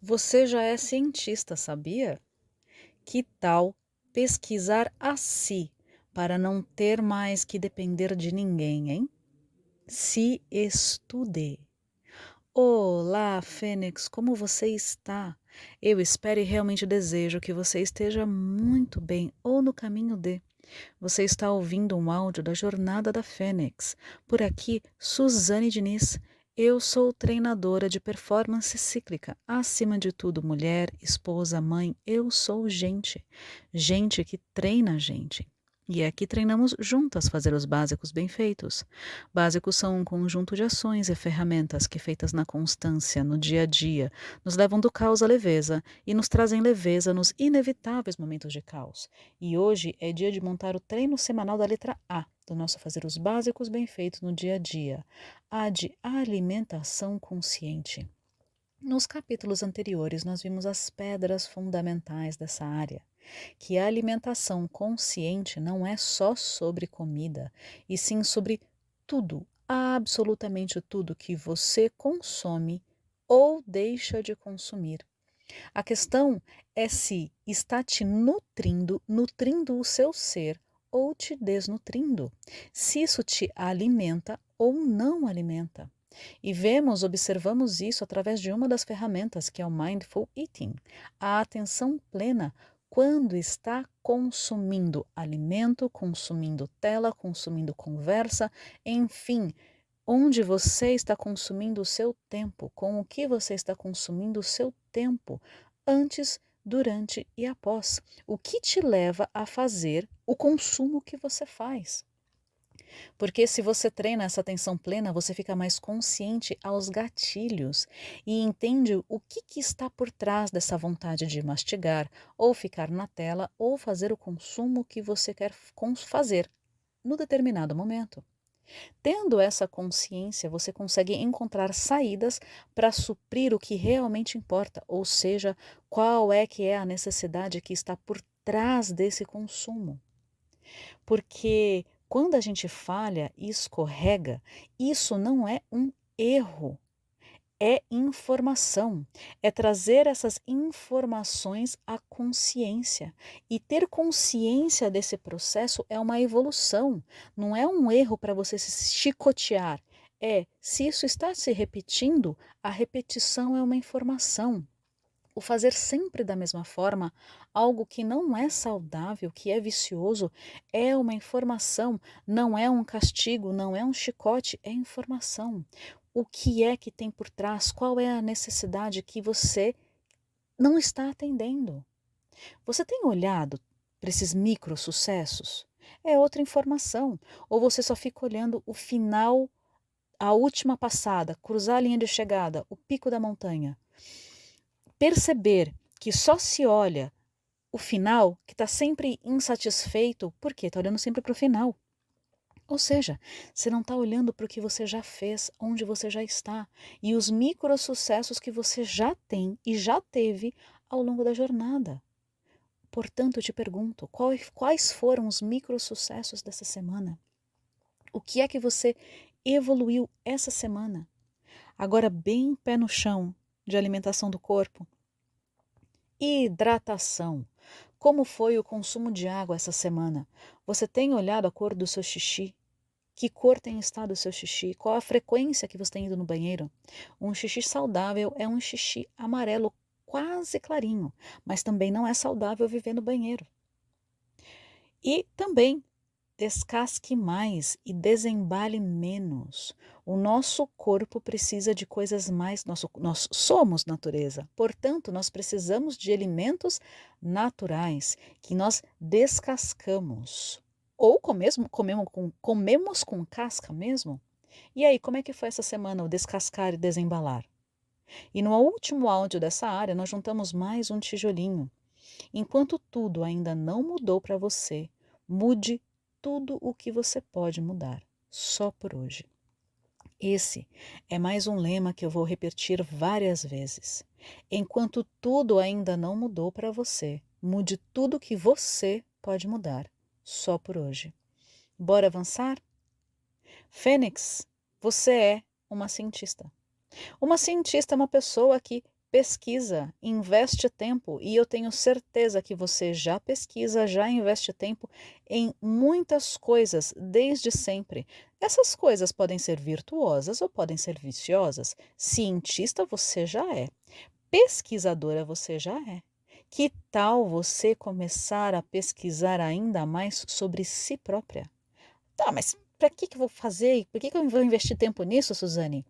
Você já é cientista, sabia? Que tal pesquisar a si para não ter mais que depender de ninguém, hein? Se estude. Olá, Fênix, como você está? Eu espero e realmente desejo que você esteja muito bem ou no caminho de. Você está ouvindo um áudio da Jornada da Fênix. Por aqui, Suzane Diniz. Eu sou treinadora de performance cíclica. Acima de tudo, mulher, esposa, mãe, eu sou gente. Gente que treina gente. E aqui treinamos juntas fazer os básicos bem feitos. Básicos são um conjunto de ações e ferramentas que, feitas na constância, no dia a dia, nos levam do caos à leveza e nos trazem leveza nos inevitáveis momentos de caos. E hoje é dia de montar o treino semanal da letra A, do nosso fazer os básicos bem feitos no dia a dia, a de alimentação consciente. Nos capítulos anteriores, nós vimos as pedras fundamentais dessa área, que a alimentação consciente não é só sobre comida, e sim sobre tudo, absolutamente tudo que você consome ou deixa de consumir. A questão é se está te nutrindo, nutrindo o seu ser ou te desnutrindo. Se isso te alimenta ou não alimenta. E observamos isso através de uma das ferramentas que é o Mindful Eating, a atenção plena quando está consumindo alimento, consumindo tela, consumindo conversa, enfim, onde você está consumindo o seu tempo, com o que você está consumindo o seu tempo, antes, durante e após. O que te leva a fazer o consumo que você faz. Porque se você treina essa atenção plena, você fica mais consciente aos gatilhos e entende o que está por trás dessa vontade de mastigar, ou ficar na tela, ou fazer o consumo que você quer fazer no determinado momento. Tendo essa consciência, você consegue encontrar saídas para suprir o que realmente importa, ou seja, qual é que é a necessidade que está por trás desse consumo. Porque quando a gente falha e escorrega, isso não é um erro, é informação, é trazer essas informações à consciência. E ter consciência desse processo é uma evolução, não é um erro para você se chicotear. Se isso está se repetindo, a repetição é uma informação. O fazer sempre da mesma forma, algo que não é saudável, que é vicioso, é uma informação, não é um castigo, não é um chicote, é informação. O que é que tem por trás? Qual é a necessidade que você não está atendendo? Você tem olhado para esses micro sucessos? É outra informação. Ou você só fica olhando o final, a última passada, cruzar a linha de chegada, o pico da montanha? Perceber que só se olha o final, que está sempre insatisfeito, porque está olhando sempre para o final. Ou seja, você não está olhando para o que você já fez, onde você já está, e os micro sucessos que você já tem e já teve ao longo da jornada. Portanto, eu te pergunto, quais foram os micro sucessos dessa semana? O que é que você evoluiu essa semana? Agora, bem pé no chão de alimentação do corpo. Hidratação. Como foi o consumo de água essa semana? Você tem olhado a cor do seu xixi? Que cor tem estado o seu xixi? Qual a frequência que você tem ido no banheiro? Um xixi saudável é um xixi amarelo quase clarinho, mas também não é saudável viver no banheiro. E também descasque mais e desembale menos. O nosso corpo precisa de coisas mais. Nós somos natureza, portanto, nós precisamos de alimentos naturais que nós descascamos. Ou comemos com casca mesmo. E aí, como é que foi essa semana o descascar e desembalar? E no último áudio dessa área, nós juntamos mais um tijolinho. Enquanto tudo ainda não mudou para você, mude tudo o que você pode mudar, só por hoje. Esse é mais um lema que eu vou repetir várias vezes. Enquanto tudo ainda não mudou para você, mude tudo que você pode mudar, só por hoje. Bora avançar? Fênix, você é uma cientista. Uma cientista é uma pessoa que pesquisa, investe tempo, e eu tenho certeza que você já pesquisa, já investe tempo em muitas coisas desde sempre. Essas coisas podem ser virtuosas ou podem ser viciosas. Cientista você já é, pesquisadora você já é. Que tal você começar a pesquisar ainda mais sobre si própria? Tá, mas para que eu vou fazer? Por que eu vou investir tempo nisso, Suzane?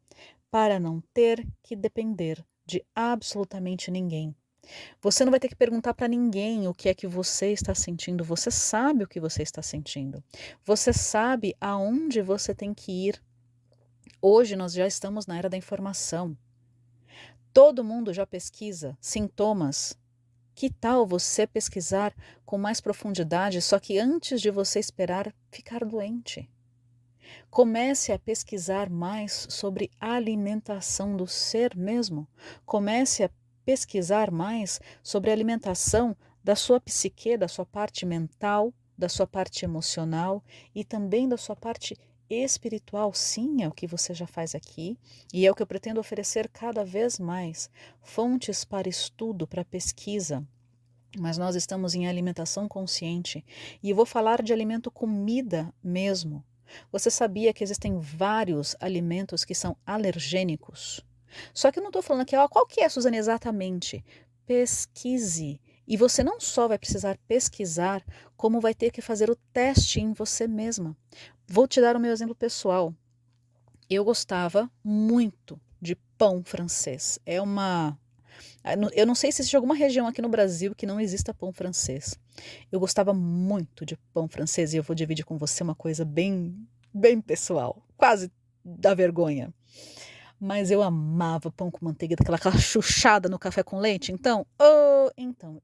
Para não ter que depender de absolutamente ninguém. Você não vai ter que perguntar para ninguém o que é que você está sentindo. Você sabe o que você está sentindo. Você sabe aonde você tem que ir. Hoje nós já estamos na era da informação. Todo mundo já pesquisa sintomas. Que tal você pesquisar com mais profundidade, só que antes de você esperar ficar doente? Comece a pesquisar mais sobre a alimentação do ser mesmo. Comece a pesquisar mais sobre a alimentação da sua psique, da sua parte mental, da sua parte emocional e também da sua parte espiritual. Sim, é o que você já faz aqui e é o que eu pretendo oferecer cada vez mais. Fontes para estudo, para pesquisa. Mas nós estamos em alimentação consciente e eu vou falar de alimento comida mesmo. Você sabia que existem vários alimentos que são alergênicos? Só que eu não estou falando aqui, ó, qual que é, Suzane, exatamente? Pesquise. E você não só vai precisar pesquisar, como vai ter que fazer o teste em você mesma. Vou te dar o meu exemplo pessoal. Eu gostava muito de pão francês. Eu não sei se existe alguma região aqui no Brasil que não exista pão francês. Eu gostava muito de pão francês e eu vou dividir com você uma coisa bem pessoal, quase da vergonha. Mas eu amava pão com manteiga, aquela chuchada no café com leite. Então,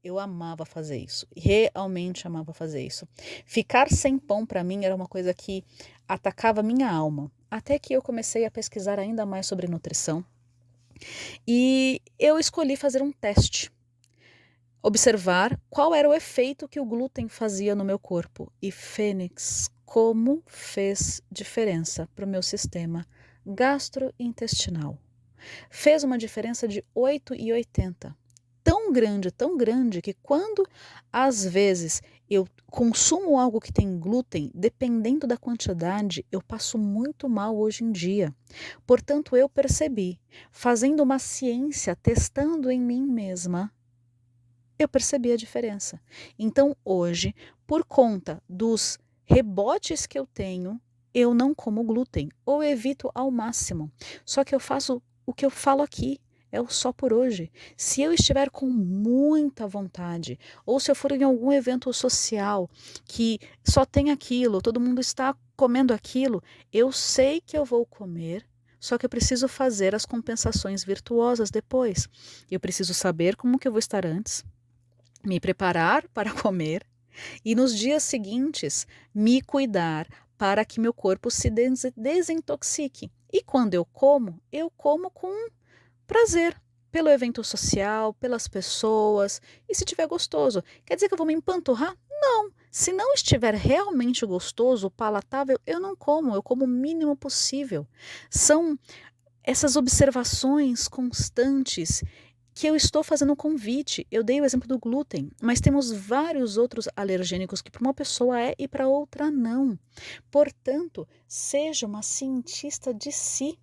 eu amava fazer isso. Realmente amava fazer isso. Ficar sem pão para mim era uma coisa que atacava minha alma. Até que eu comecei a pesquisar ainda mais sobre nutrição. E eu escolhi fazer um teste, observar qual era o efeito que o glúten fazia no meu corpo. E Fênix, como fez diferença para o meu sistema gastrointestinal. Fez uma diferença de 8,80. Tão grande que quando às vezes eu consumo algo que tem glúten, dependendo da quantidade, eu passo muito mal hoje em dia. Portanto, eu percebi, fazendo uma ciência, testando em mim mesma, eu percebi a diferença. Então, hoje, por conta dos rebotes que eu tenho, eu não como glúten ou evito ao máximo. Só que eu faço o que eu falo aqui. É o só por hoje. Se eu estiver com muita vontade, ou se eu for em algum evento social que só tem aquilo, todo mundo está comendo aquilo, eu sei que eu vou comer, só que eu preciso fazer as compensações virtuosas depois. Eu preciso saber como que eu vou estar antes, me preparar para comer e nos dias seguintes me cuidar para que meu corpo se desintoxique. E quando eu como com prazer, pelo evento social, pelas pessoas, e se tiver gostoso. Quer dizer que eu vou me empanturrar? Não. Se não estiver realmente gostoso, palatável, eu não como, eu como o mínimo possível. São essas observações constantes que eu estou fazendo um convite. Eu dei o exemplo do glúten, mas temos vários outros alergênicos que para uma pessoa é e para outra não. Portanto, seja uma cientista de si.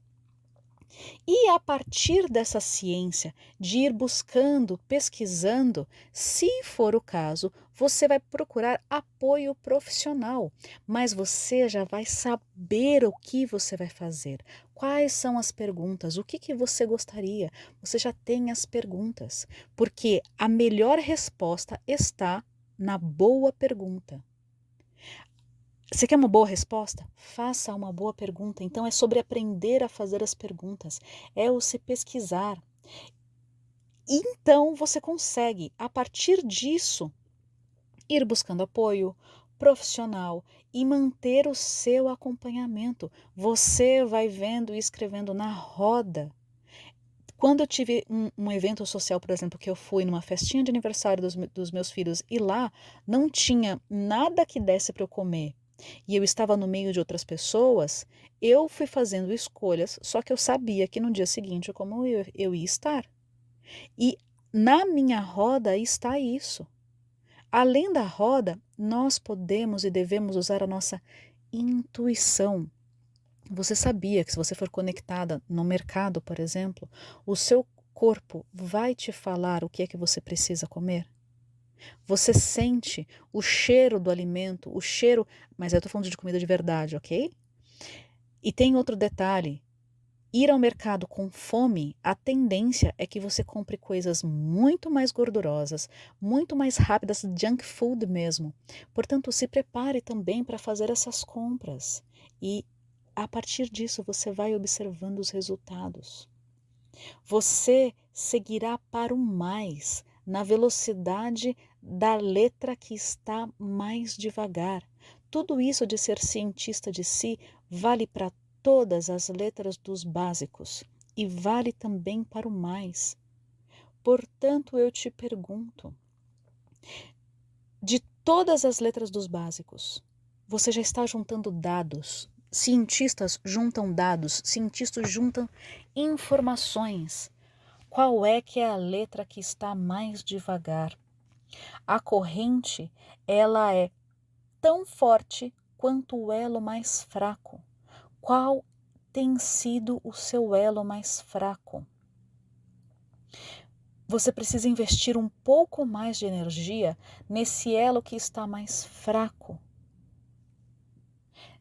E a partir dessa ciência, de ir buscando, pesquisando, se for o caso, você vai procurar apoio profissional, mas você já vai saber o que você vai fazer. Quais são as perguntas? O que você gostaria? Você já tem as perguntas, porque a melhor resposta está na boa pergunta. Você quer uma boa resposta? Faça uma boa pergunta. Então é sobre aprender a fazer as perguntas, é o se pesquisar. Então você consegue, a partir disso, ir buscando apoio profissional e manter o seu acompanhamento. Você vai vendo e escrevendo na roda. Quando eu tive um evento social, por exemplo, que eu fui numa festinha de aniversário dos meus filhos e lá não tinha nada que desse para eu comer, e eu estava no meio de outras pessoas, eu fui fazendo escolhas, só que eu sabia que no dia seguinte como eu ia estar. E na minha roda está isso. Além da roda, nós podemos e devemos usar a nossa intuição. Você sabia que se você for conectada no mercado, por exemplo, o seu corpo vai te falar o que é que você precisa comer? Você sente o cheiro do alimento, o cheiro, mas eu estou falando de comida de verdade, ok? E tem outro detalhe, ir ao mercado com fome, a tendência é que você compre coisas muito mais gordurosas, muito mais rápidas, junk food mesmo. Portanto, se prepare também para fazer essas compras e a partir disso você vai observando os resultados. Você seguirá para o mais, na velocidade da letra que está mais devagar. Tudo isso de ser cientista de si vale para todas as letras dos básicos e vale também para o mais. Portanto, eu te pergunto, de todas as letras dos básicos, você já está juntando dados. Cientistas juntam dados, cientistas juntam informações. Qual é que é a letra que está mais devagar? A corrente, ela é tão forte quanto o elo mais fraco. Qual tem sido o seu elo mais fraco? Você precisa investir um pouco mais de energia nesse elo que está mais fraco.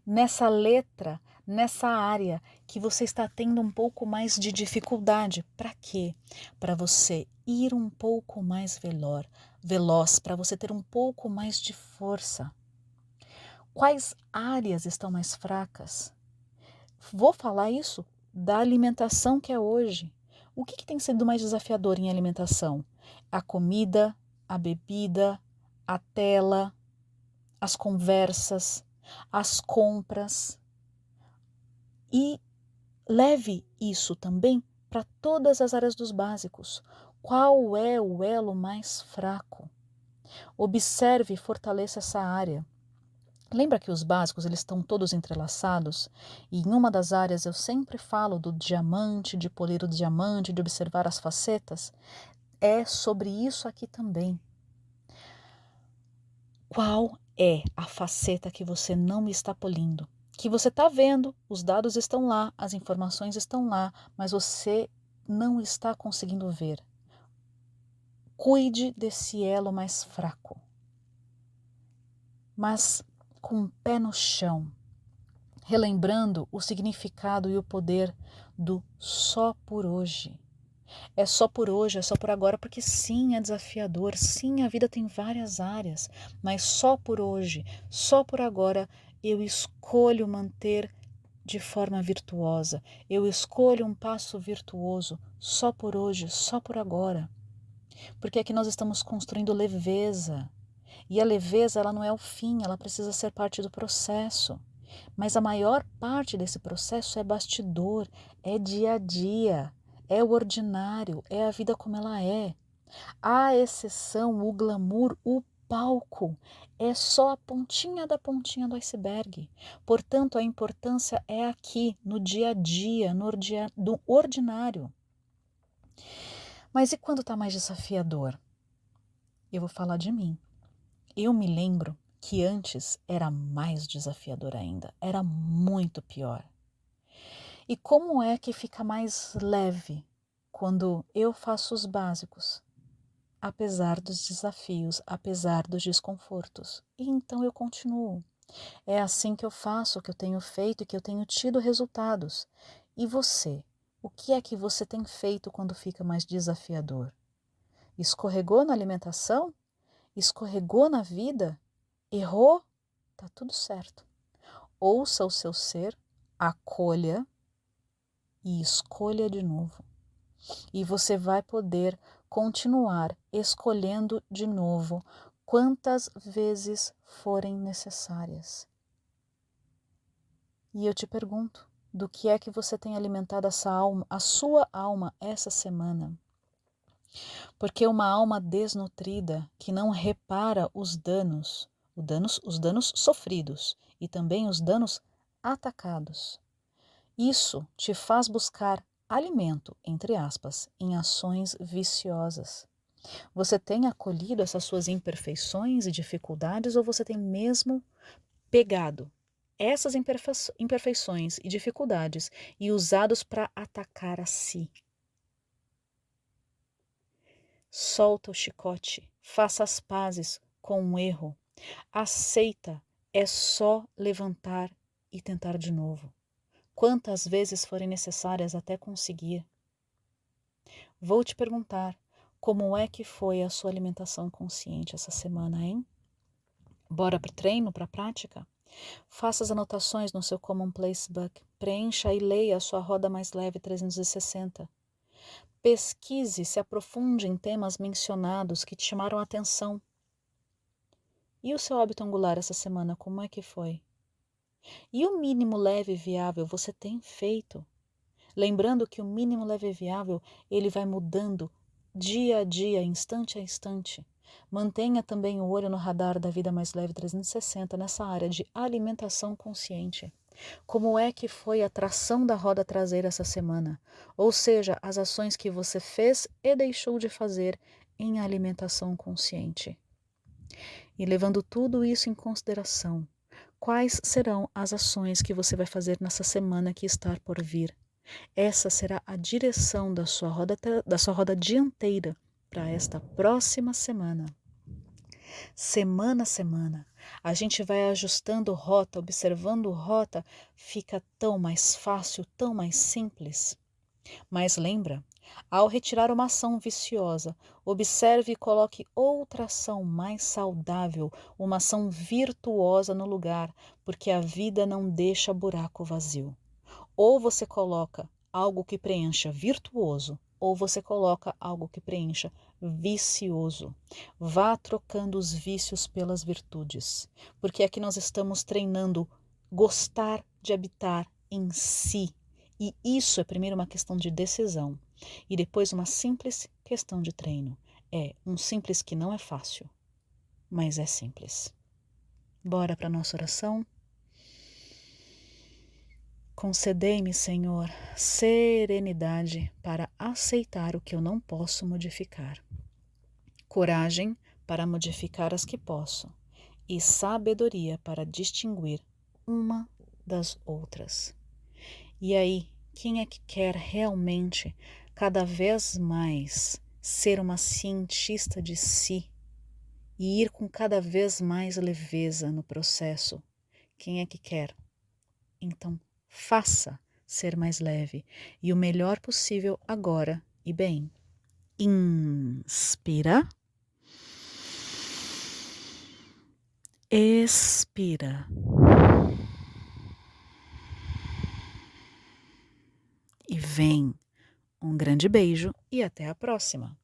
Nessa letra, nessa área que você está tendo um pouco mais de dificuldade. Para quê? Para você ir um pouco mais veloz, para você ter um pouco mais de força. Quais áreas estão mais fracas? Vou falar isso da alimentação que é hoje. O que tem sido mais desafiador em alimentação? A comida, a bebida, a tela, as conversas, as compras. E leve isso também para todas as áreas dos básicos. Qual é o elo mais fraco? Observe e fortaleça essa área. Lembra que os básicos eles estão todos entrelaçados? E em uma das áreas eu sempre falo do diamante, de polir o diamante, de observar as facetas. É sobre isso aqui também. Qual é a faceta que você não está polindo? Que você está vendo, os dados estão lá, as informações estão lá, mas você não está conseguindo ver. Cuide desse elo mais fraco, mas com o pé no chão, relembrando o significado e o poder do só por hoje. É só por hoje, é só por agora, porque sim, é desafiador, sim, a vida tem várias áreas, mas só por hoje, só por agora, eu escolho manter de forma virtuosa, eu escolho um passo virtuoso, só por hoje, só por agora. Porque aqui nós estamos construindo leveza, e a leveza ela não é o fim, ela precisa ser parte do processo. Mas a maior parte desse processo é bastidor, é dia a dia, é o ordinário, é a vida como ela é. A exceção, o glamour, o palco, é só a pontinha da pontinha do iceberg. Portanto, a importância é aqui, no dia a dia, no ordinário. Mas e quando está mais desafiador? Eu vou falar de mim. Eu me lembro que antes era mais desafiador ainda, era muito pior. E como é que fica mais leve quando eu faço os básicos, apesar dos desafios, apesar dos desconfortos? E então eu continuo. É assim que eu faço, que eu tenho feito e que eu tenho tido resultados. E você? O que é que você tem feito quando fica mais desafiador? Escorregou na alimentação? Escorregou na vida? Errou? Tá tudo certo. Ouça o seu ser, acolha e escolha de novo. E você vai poder continuar escolhendo de novo quantas vezes forem necessárias. E eu te pergunto, do que é que você tem alimentado essa alma, a sua alma essa semana? Porque uma alma desnutrida que não repara os danos sofridos e também os danos atacados. Isso te faz buscar alimento, entre aspas, em ações viciosas? Você tem acolhido essas suas imperfeições e dificuldades ou você tem mesmo pegado essas imperfeições e dificuldades e usados para atacar a si? Solta o chicote, faça as pazes com o erro. Aceita, é só levantar e tentar de novo. Quantas vezes forem necessárias até conseguir. Vou te perguntar, como é que foi a sua alimentação consciente essa semana, hein? Bora para o treino, para a prática? Faça as anotações no seu Commonplace Book, preencha e leia a sua Roda Mais Leve 360. Pesquise, se aprofunde em temas mencionados que te chamaram a atenção. E o seu hábito angular essa semana, como é que foi? E o mínimo leve e viável você tem feito? Lembrando que o mínimo leve e viável, ele vai mudando dia a dia, instante a instante. Mantenha também o olho no radar da Vida Mais Leve 360 nessa área de alimentação consciente. Como é que foi a tração da roda traseira essa semana? Ou seja, as ações que você fez e deixou de fazer em alimentação consciente. E levando tudo isso em consideração, quais serão as ações que você vai fazer nessa semana que está por vir? Essa será a direção da sua roda dianteira para esta próxima semana. Semana a semana, a gente vai ajustando rota, observando rota, fica tão mais fácil, tão mais simples. Mas lembra, ao retirar uma ação viciosa, observe e coloque outra ação mais saudável, uma ação virtuosa no lugar, porque a vida não deixa buraco vazio. Ou você coloca algo que preencha virtuoso, ou você coloca algo que preencha vicioso. Vá trocando os vícios pelas virtudes, porque aqui nós estamos treinando gostar de habitar em si. E isso é primeiro uma questão de decisão e depois uma simples questão de treino. É um simples que não é fácil, mas é simples. Bora para a nossa oração? Concedei-me, Senhor, serenidade para aceitar o que eu não posso modificar, coragem para modificar as que posso e sabedoria para distinguir uma das outras. E aí, quem é que quer realmente cada vez mais ser uma cientista de si e ir com cada vez mais leveza no processo? Quem é que quer? Então, faça ser mais leve e o melhor possível agora e bem. Inspira. Expira. E vem. Um grande beijo e até a próxima.